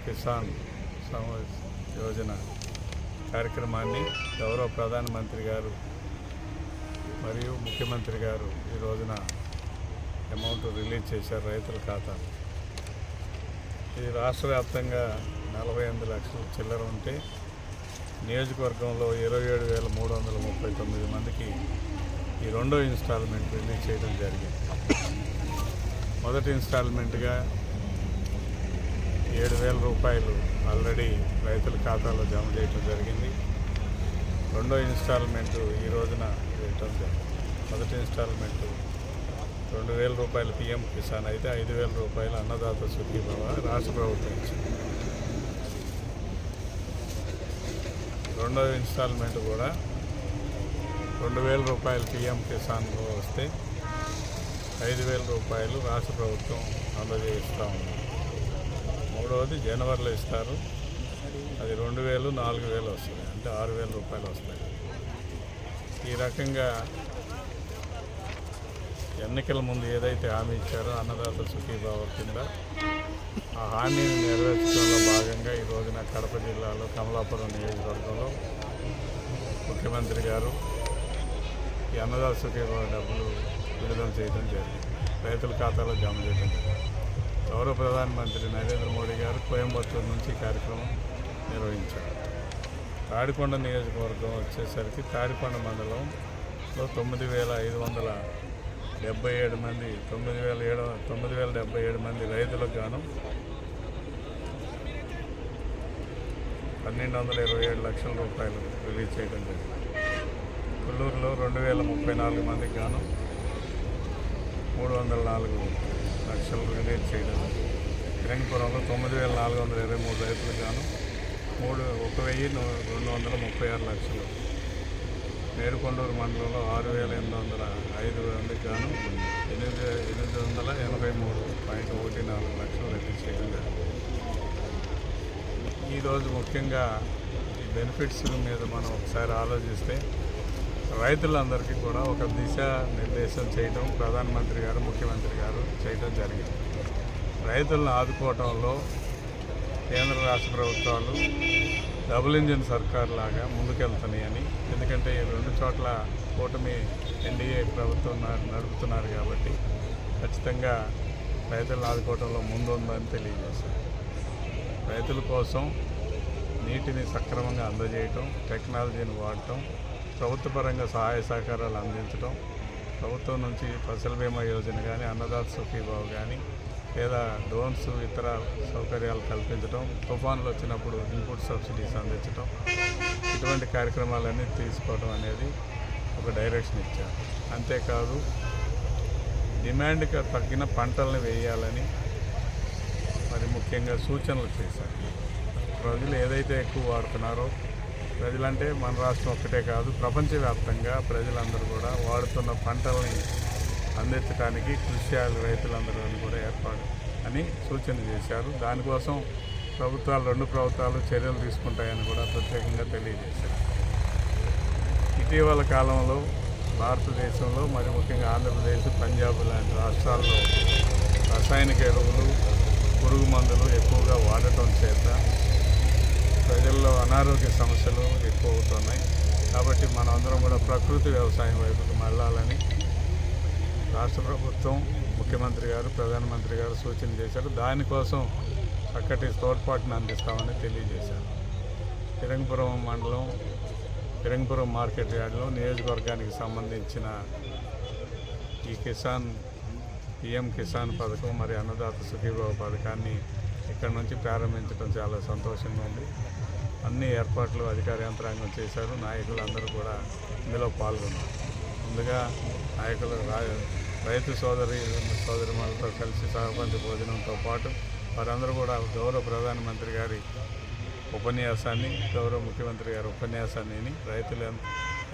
కిసాన్ యోజన కార్యక్రమాన్ని గౌరవ ప్రధానమంత్రి గారు మరియు ముఖ్యమంత్రి గారు ఈ రోజున అమౌంట్ రిలీజ్ చేశారు రైతుల ఖాతా. ఇది రాష్ట్ర వ్యాప్తంగా 48 లక్షల చిల్లర ఉంటే నియోజకవర్గంలో 27,339 మందికి ఈ రెండో ఇన్స్టాల్మెంట్ రిలీజ్ చేయడం జరిగింది. మొదటి ఇన్స్టాల్మెంట్గా 7,000 రూపాయలు ఆల్రెడీ రైతుల ఖాతాలో జమ చేయడం జరిగింది. రెండో ఇన్స్టాల్మెంటు ఈ రోజున వేయటం జరిగింది. మొదటి ఇన్స్టాల్మెంటు 2,000 రూపాయలు PM కిసాన్ అయితే 5,000 రూపాయలు అన్నదాత సుఖీభవ రాష్ట్ర ప్రభుత్వం ఇచ్చింది. రెండో ఇన్స్టాల్మెంట్ కూడా 2,000 రూపాయలు PM కిసాన్లో వస్తే 5,000 రూపాయలు రాష్ట్ర ప్రభుత్వం అందజేస్తూ ఉంది. మూడవది జనవరిలో ఇస్తారు, అది 2,000, 4,000 వస్తుంది, అంటే 6,000 రూపాయలు వస్తాయి. ఈ రకంగా ఎన్నికల ముందు ఏదైతే హామీ ఇచ్చారో అన్నదాత సుఖీభావ కింద ఆ హామీని నెరవేర్చడంలో భాగంగా ఈ రోజున కడప జిల్లాలో కమలాపురం నియోజకవర్గంలో ముఖ్యమంత్రి గారు ఈ అన్నదాత సుఖీభావ డబ్బులు విడుదల చేయడం జరిగింది, రైతుల ఖాతాలో జమ చేయడం జరిగింది. గౌరవ ప్రధానమంత్రి నరేంద్ర మోడీ గారు కోయంబత్తూరు నుంచి కార్యక్రమం నిర్వహించారు. తాడికొండ నియోజకవర్గం వచ్చేసరికి తాడికొండ మండలంలో 9,577 మంది 9,077 మంది రైతులకు గాను 1,227 లక్షల రూపాయలు రిలీజ్ చేయడం జరిగింది. కొల్లూరులో 2,034 మందికి గాను 304 లక్షలు రిలీజ్ చేయడం జరిగింది. ఫిరంగిపురంలో 9,423 రైతులకు గాను 1,236 లక్షలు. నేరుకొండూరు మండలంలో 6,805 మందికి గాను 883.14 లక్షలు రిలీజ్ చేయడం జరిగింది. ఈరోజు ముఖ్యంగా ఈ బెనిఫిట్స్ మీద మనం ఒకసారి ఆలోచిస్తే రైతులందరికీ కూడా ఒక దిశ నిర్దేశం చేయడం ప్రధానమంత్రి గారు ముఖ్యమంత్రి గారు చేయడం జరిగింది. రైతులను ఆదుకోవటంలో కేంద్ర రాష్ట్ర ప్రభుత్వాలు డబుల్ ఇంజిన్ సర్కార్ లాగా ముందుకెళ్తున్నాయని, ఎందుకంటే ఈ రెండు చోట్ల కూటమి NDA ప్రభుత్వం నడుపుతున్నారు కాబట్టి ఖచ్చితంగా రైతులను ఆదుకోవటంలో ముందుందని తెలియజేశారు. రైతుల కోసం నీటిని సక్రమంగా అందజేయటం, టెక్నాలజీని వాడటం, ప్రభుత్వ పరంగా సహాయ సహకారాలు అందించడం, ప్రభుత్వం నుంచి ఫసల్ బీమా యోజన కానీ అన్నదాత సుఖీభావ కానీ లేదా డ్రోన్స్ ఇతర సౌకర్యాలు కల్పించడం, తుఫాన్లు వచ్చినప్పుడు ఇన్పుట్ సబ్సిడీస్ అందించడం, ఇటువంటి కార్యక్రమాలన్నీ తీసుకోవడం అనేది ఒక డైరెక్షన్ ఇచ్చారు. అంతేకాదు డిమాండ్కి తగ్గిన పంటలను వేయాలని మరి ముఖ్యంగా సూచనలు చేశారు. ప్రజలు ఏదైతే ఎక్కువ వాడుతున్నారో, ప్రజలంటే మన రాష్ట్రం ఒక్కటే కాదు ప్రపంచవ్యాప్తంగా ప్రజలందరూ కూడా వాడుతున్న పంటల్ని అందించడానికి కృషి చేయాలి రైతులందరూ అని కూడా ఏర్పాటు అని సూచన చేశారు. దానికోసం రెండు ప్రభుత్వాలు చర్యలు తీసుకుంటాయని కూడా ప్రత్యేకంగా తెలియజేశారు. ఇటీవల కాలంలో భారతదేశంలో మరి ముఖ్యంగా ఆంధ్రప్రదేశ్, పంజాబ్ లాంటి రాష్ట్రాల్లో రసాయనిక ఎరువులు, పురుగు మందులు ఎక్కువగా వాడటం చేత ప్రజల్లో అనారోగ్య సమస్యలు ఎక్కువ అవుతున్నాయి. కాబట్టి మనందరం కూడా ప్రకృతి వ్యవసాయం వైపుకు మళ్ళాలని రాష్ట్ర ప్రభుత్వం, ముఖ్యమంత్రి గారు, ప్రధానమంత్రి గారు సూచన చేశారు. దానికోసం చక్కటి తోడ్పాటును అందిస్తామని తెలియజేశారు. ఫిరంగిపురం మండలం, ఫిరంగిపురం మార్కెట్ యార్డ్లో నియోజకవర్గానికి సంబంధించిన ఈ PM కిసాన్ పథకం మరి అన్నదాత సుఖీభావ పథకాన్ని ఇక్కడ నుంచి ప్రారంభించడం చాలా సంతోషంగా ఉంది. అన్ని ఏర్పాట్లు అధికార యంత్రాంగం చేశారు. నాయకులు అందరూ కూడా ఇందులో పాల్గొన్నారు. ముందుగా నాయకులు రైతు సోదరిమణులతో కలిసి సహపంచి భోజనంతో పాటు వారందరూ కూడా గౌరవ ప్రధానమంత్రి గారి ఉపన్యాసాన్ని, గౌరవ ముఖ్యమంత్రి గారి ఉపన్యాసాన్ని రైతులు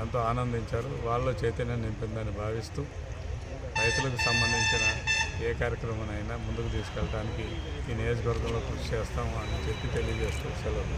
ఎంతో ఆనందించారు. వాళ్ళలో చైతన్యం నింపిందని భావిస్తూ రైతులకు సంబంధించిన ఏ కార్యక్రమానైనా ముందుకు తీసుకెళ్ళడానికి ఈ నియోజకవర్గంలో కృషి చేస్తాము అని చెప్పి తెలియజేస్తూ సెలవు.